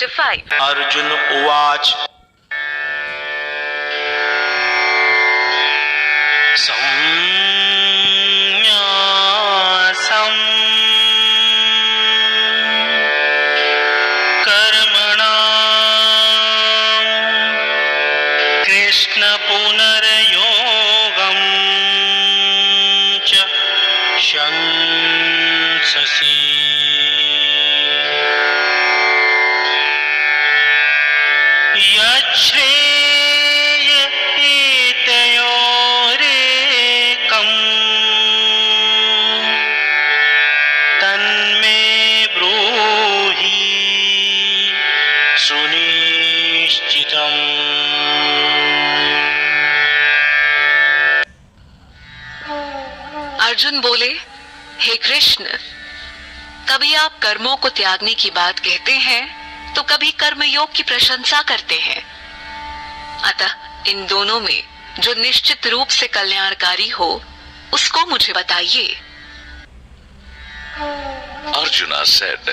Chapter 5 Arjun उवाच संन्यासम् कर्मणां कृष्ण पुनर्योगं च शंससि यच्छ्रेय एतयोरेकम् तन्मे ब्रूहि सुनिश्चितम्। अर्जुन बोले, हे कृष्ण, कभी आप कर्मों को त्यागने की बात कहते हैं तो कभी कर्मयोग की प्रशंसा करते हैं। अतः इन दोनों में जो निश्चित रूप से कल्याणकारी हो उसको मुझे बताइए। Arjuna said,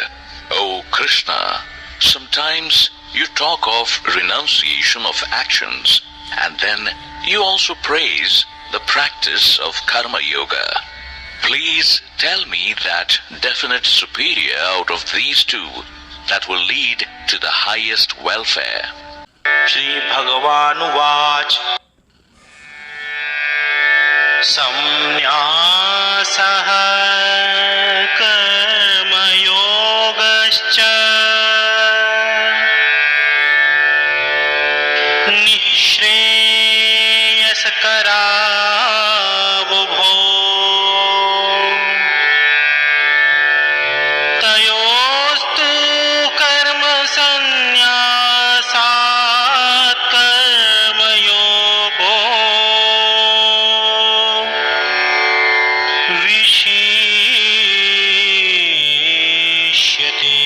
O Krishna, sometimes you talk of renunciation of actions and then you also praise the practice of karma yoga. Please tell me that definite superior out of these two that will lead to the highest welfare. Shri भगवानुवाच संन्यासः कर्मयोगश्च निःश्रेयसकरावुभो तयोस्तु कर्म संन्यासात् कर्मयोगो विशिष्यते।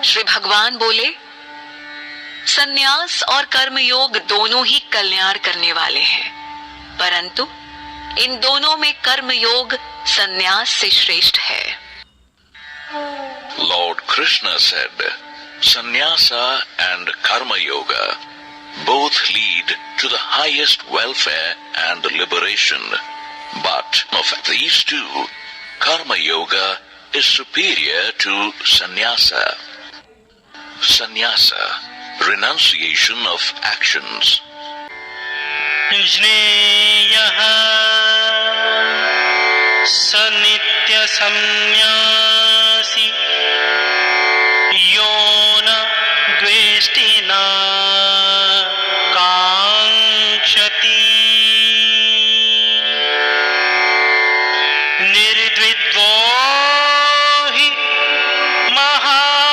श्री भगवान बोले, संन्यास और कर्मयोग दोनों ही कल्याण करने वाले हैं, परंतु इन दोनों में कर्मयोग संन्यास से श्रेष्ठ है। Lord Krishna said, Sannyasa and Karma Yoga both lead to the highest welfare and liberation. But of these two, Karma Yoga is superior to Sannyasa. Sannyasa, renunciation of actions. ज्ञेयः स नित्यसंन्यासी यो न द्वेष्टि न काङ्क्षति निर्द्विद्वो हि महाबाहो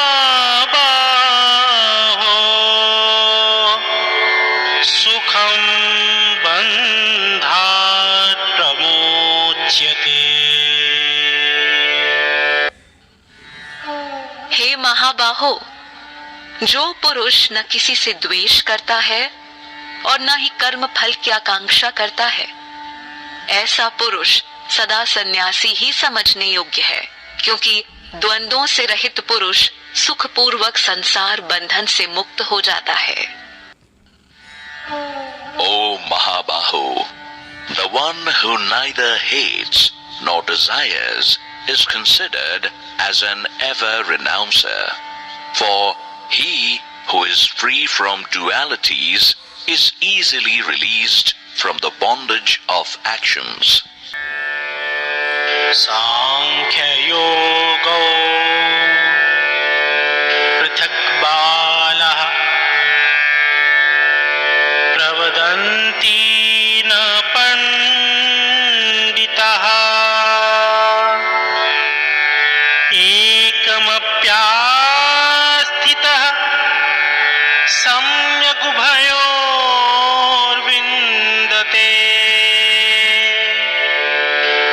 सुखं बन्धात् प्रमोच्यते। हे महाबाहो, जो पुरुष न किसी से द्वेष करता है और न ही कर्म फल की आकांक्षा करता है, ऐसा पुरुष सदा सन्यासी ही समझने योग्य है, क्योंकि द्वंद्वों से रहित पुरुष सुखपूर्वक संसार बंधन से मुक्त हो जाता है। O Mahabaho, the one who neither hates nor desires is considered as an ever-renouncer, for he who is free from dualities is easily released from the bondage of actions. सांख्ययोगो पृथक् बालः प्रवदन्ति न पण्डितः एकमप्यास्थितः सम्यक् उभयोर्विन्दते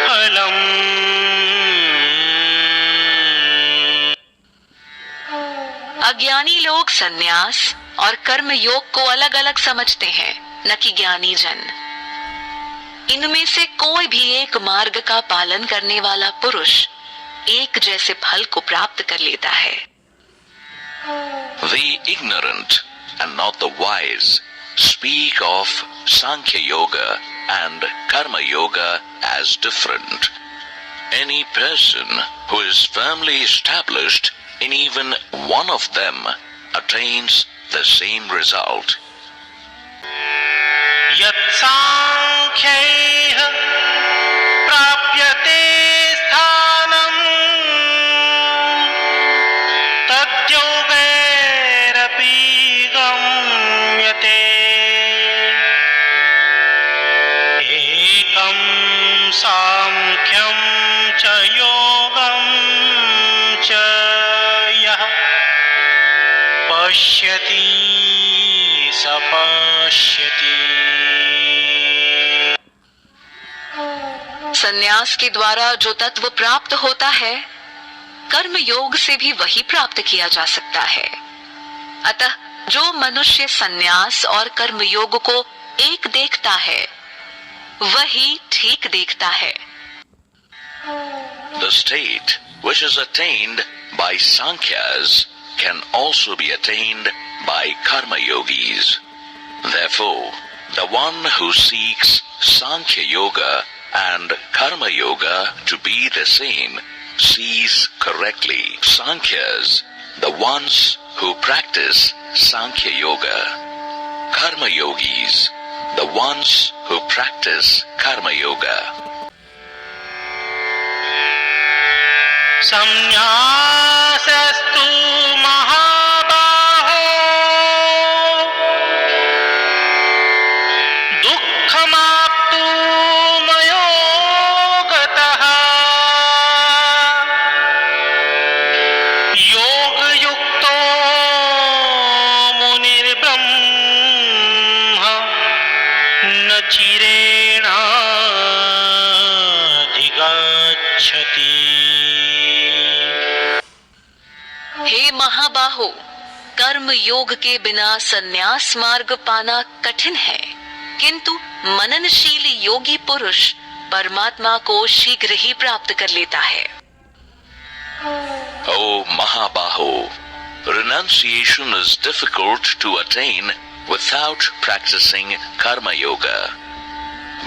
फलम्। अज्ञानी लोग संन्यास और कर्म योग को अलग अलग समझते हैं, न कि ज्ञानी जन। इनमें से कोई भी एक मार्ग का पालन करने वाला पुरुष एक जैसे फल को प्राप्त कर लेता है। The ignorant and not the wise speak of Sankhya Yoga and Karma Yoga as different. Any person who is firmly established in even one of them attains the same result. यत् सांख्यैः प्राप्यते स्थानम् तद्योगैरपि गम्यते एकं सांख्यं च योगं च यः पश्यति स पश्यति। संन्यास के द्वारा जो तत्व प्राप्त होता है, कर्म योग से भी वही प्राप्त किया जा सकता है। अतः जो मनुष्य संन्यास और कर्म योग को एक देखता है, वही ठीक देखता है। The state which is attained by Sankhyas can also be attained by Karma Yogis. Therefore, the one who seeks Sankhya Yoga and Karma Yoga to be the same sees correctly Sankhyas, the ones who practice Sankhya Yoga, Karma Yogis, the ones who practice Karma Yoga. संन्यासस्तु महाबाहो दुःखमाप्तु मयो गतः योगयुक्तो मुनिर्ब्रह्म न चिरेणाधिगच्छति। हे महाबाहो, कर्म योग के बिना संन्यास मार्ग पाना कठिन है, किंतु मननशील योगी पुरुष परमात्मा को शीघ्र ही प्राप्त कर लेता है। O Mahabaho, renunciation is difficult to attain without practicing Karma Yoga.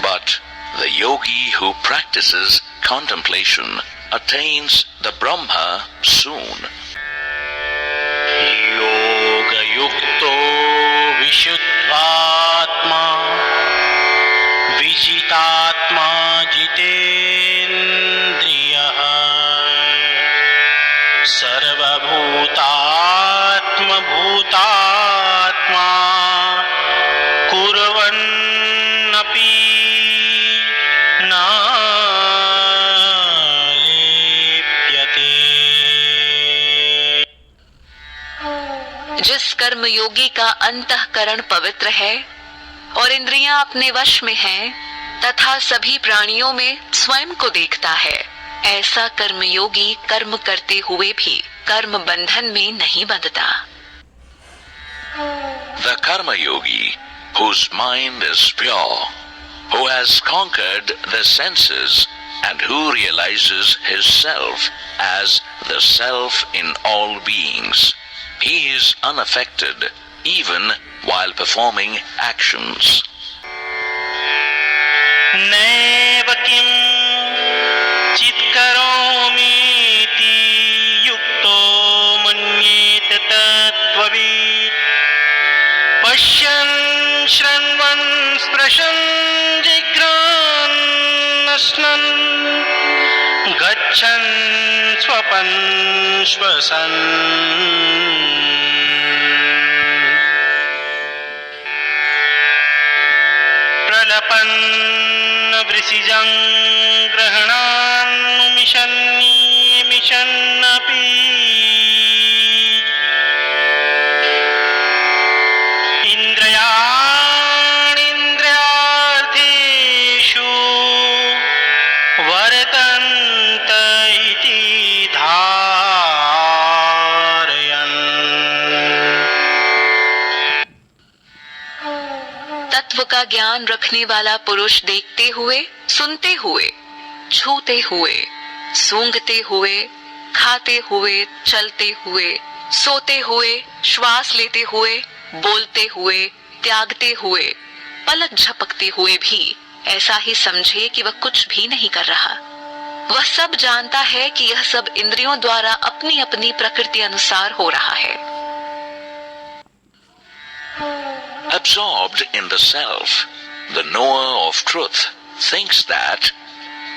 But the yogi who practices contemplation attains the Brahma soon. योगयुक्तो विशुद्धात्मा विजितात्मा जितेन्द्रियः सर्वभूतात्मभूतात्मा कुर्वन्नपि न लिप्यते। जिस कर्म योगी का अंतःकरण पवित्र है और इंद्रियां अपने वश में हैं, तथा सभी प्राणियों में स्वयं को देखता है, ऐसा कर्म योगी कर्म करते हुए भी कर्म बंधन में नहीं बंधता। The Karma Yogi, whose mind is pure, who has conquered the senses and who realizes his self as the self in all beings, he is unaffected even while performing actions. नैव किञ्चित् करोमीति युक्तो मन्येत तत्त्ववित् पश्यन् शृण्वन् स्पृशन् जिघ्रान् अश्नन् गच्छन् स्वपन् श्वसन् प्रलपन् वृषिजं ग्रहणान्निमिषन्नपि इन्द्रियाणीन्द्रियार्थेषु वर्तन्त इति धारयन्। तत्व का ज्ञान रखने वाला पुरुष देखते हुए, सुनते हुए, छूते हुए, सूंघते हुए, खाते हुए, चलते हुए, सोते हुए, श्वास लेते हुए, बोलते हुए, त्यागते हुए, पलक झपकते हुए भी ऐसा ही समझे कि वह कुछ भी नहीं कर रहा। वह सब जानता है कि यह सब इंद्रियों द्वारा अपनी अपनी प्रकृति अनुसार हो रहा है। Absorbed in the self, the knower of truth thinks that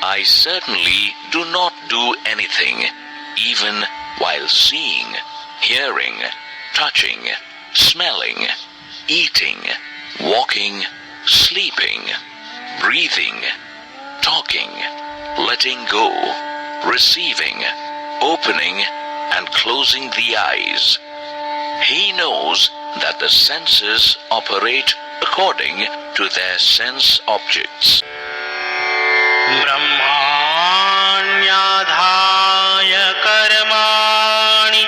I certainly do not do anything, even while seeing, hearing, touching, smelling, eating, walking, sleeping, breathing, talking, letting go, receiving, opening and closing the eyes. He knows that the senses operate according to their sense objects. ब्रह्माण्याधाय कर्माणि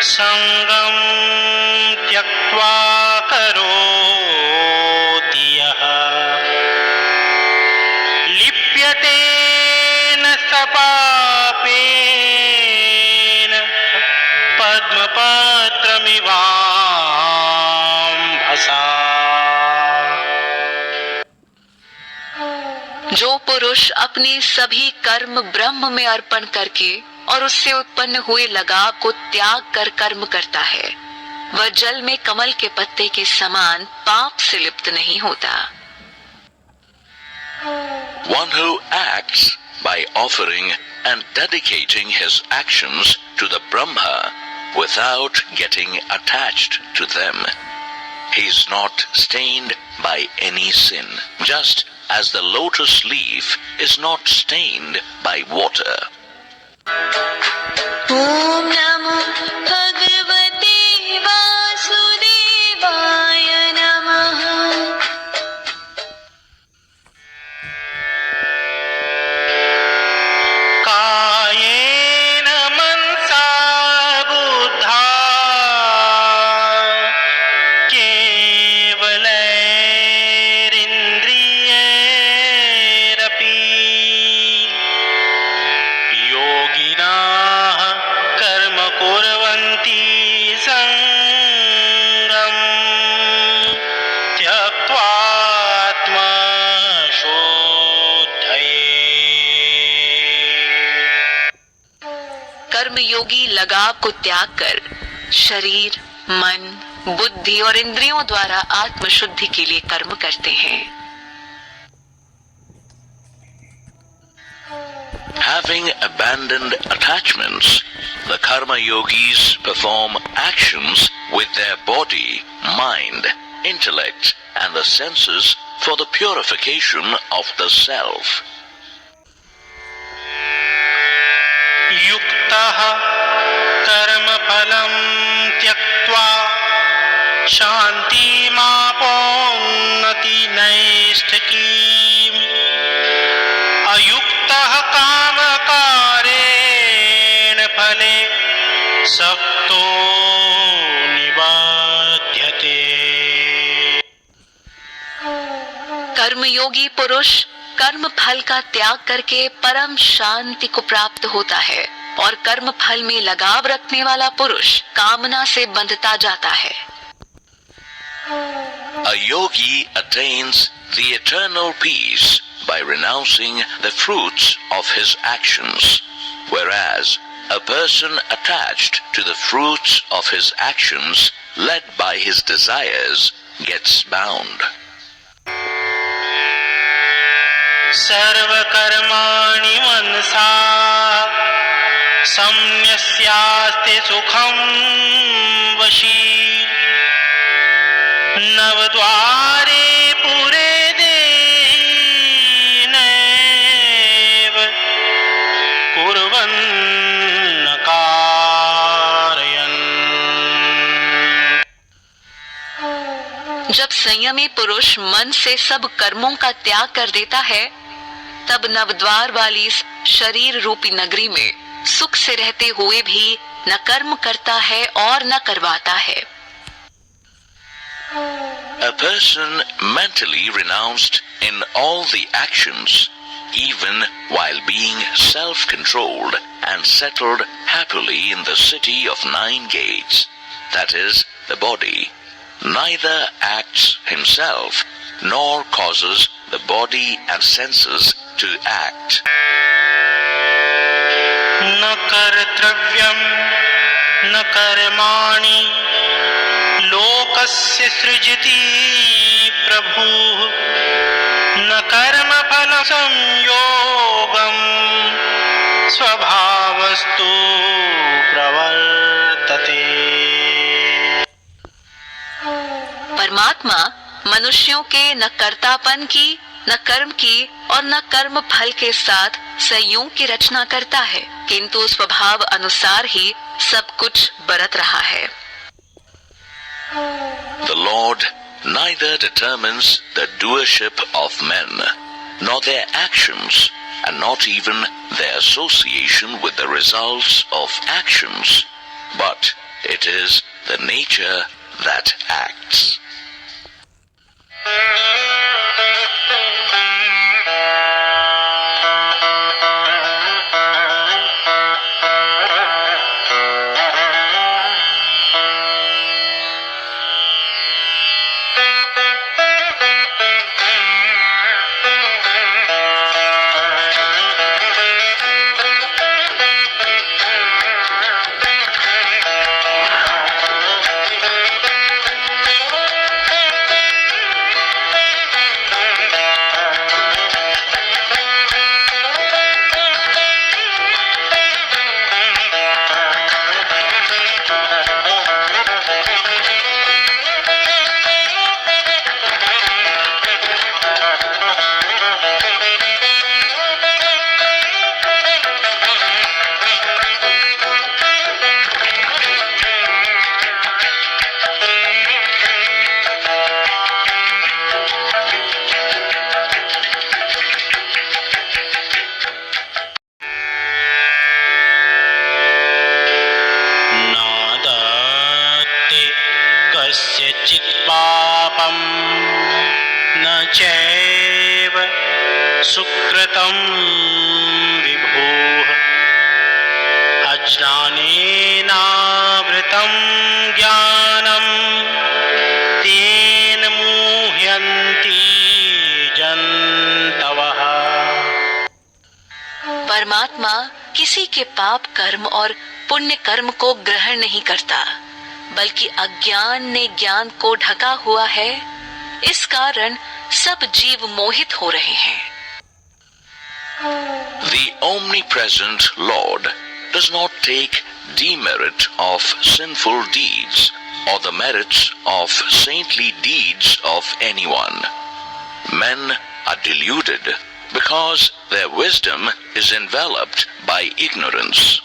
संगं त्यक्त्वा करोति यः लिप्यते न स पापेन पद्मपत्रमिवाम्भसा। जो पुरुष अपने सभी कर्म ब्रह्म में अर्पण करके और उससे उत्पन्न हुए लगाव को त्याग कर कर्म करता है, वह जल में कमल के पत्ते के समान पाप से लिप्त नहीं होता। One who acts by offering and dedicating his actions to the Brahma without getting attached to them, he is not stained by any sin, just as the lotus leaf is not stained by water. Om Namo Bhagavate Vasudevaya Namaha। कायेन मनसा बुद्धा केवलैरिन्द्रियैरपि योगिनः कर्म कुर्वन्ति सङ्गम् त्यक्त्वात्मशुद्धये। कर्मयोगी लगाव को त्याग कर शरीर, मन, बुद्धि और इंद्रियों द्वारा आत्मशुद्धि के लिए कर्म करते हैं। Having abandoned attachments, the karma yogis perform actions with their body, mind, intellect and the senses for the purification of the self. युक्तः कर्मफलं त्यक्त्वा शान्तिमापोन्नति नैष्ठिकीम् अयुक्तः कामकारेण फले सक्तो निबध्यते। कर्मयोगी पुरुष कर्म फल का त्याग करके परम शांति को प्राप्त होता है और कर्म फल में लगाव रखने वाला पुरुष कामना से बंधता जाता है। A yogi attains the eternal peace by renouncing the fruits of his actions, whereas a person attached to the fruits of his actions, led by his desires, gets bound. सर्वकर्माणि मनसा सम्न्यस्यास्ते सुखं वशी नवद्वारे पुरे देनैव कुर्वन्न कारयन्। जब संयमी पुरुष मन से सब कर्मों का त्याग कर देता है, तब नवद्वार वाली इस शरीर रूपी नगरी में सुख से रहते हुए भी न कर्म करता है और न करवाता है। A person mentally renounced in all the actions even while being self-controlled and settled happily in the city of 9 gates, that is, the body, neither acts himself nor causes the body and senses to act. न कर्तव्यम् न कर्माणि लोकस्य सृजति प्रभुः न कर्मफल संयोगम् स्वभावस्तु प्रवर्तते। परमात्मा मनुष्यों के न कर्तापन की, न कर्म की और न कर्म फल के साथ संयोग की रचना करता है, किंतु स्वभाव अनुसार ही सब कुछ बरत रहा है। The Lord neither determines the doership of men, nor their actions, and not even their association with the results of actions, but it is the nature that acts. पापम् न चैव सुकृतं विभुः अज्ञानेनावृतं ज्ञानं तेन मुह्यन्ति जन्तवः। परमात्मा किसी के पाप कर्म और पुण्य कर्म को ग्रहण नहीं करता, बल्कि अज्ञान ने ज्ञान को ढका हुआ है। इस कारण सब जीव मोहित हो रहे हैं। The omnipresent Lord does not take demerit of sinful deeds or the merits of saintly deeds of anyone. Men are deluded because their wisdom is enveloped by ignorance.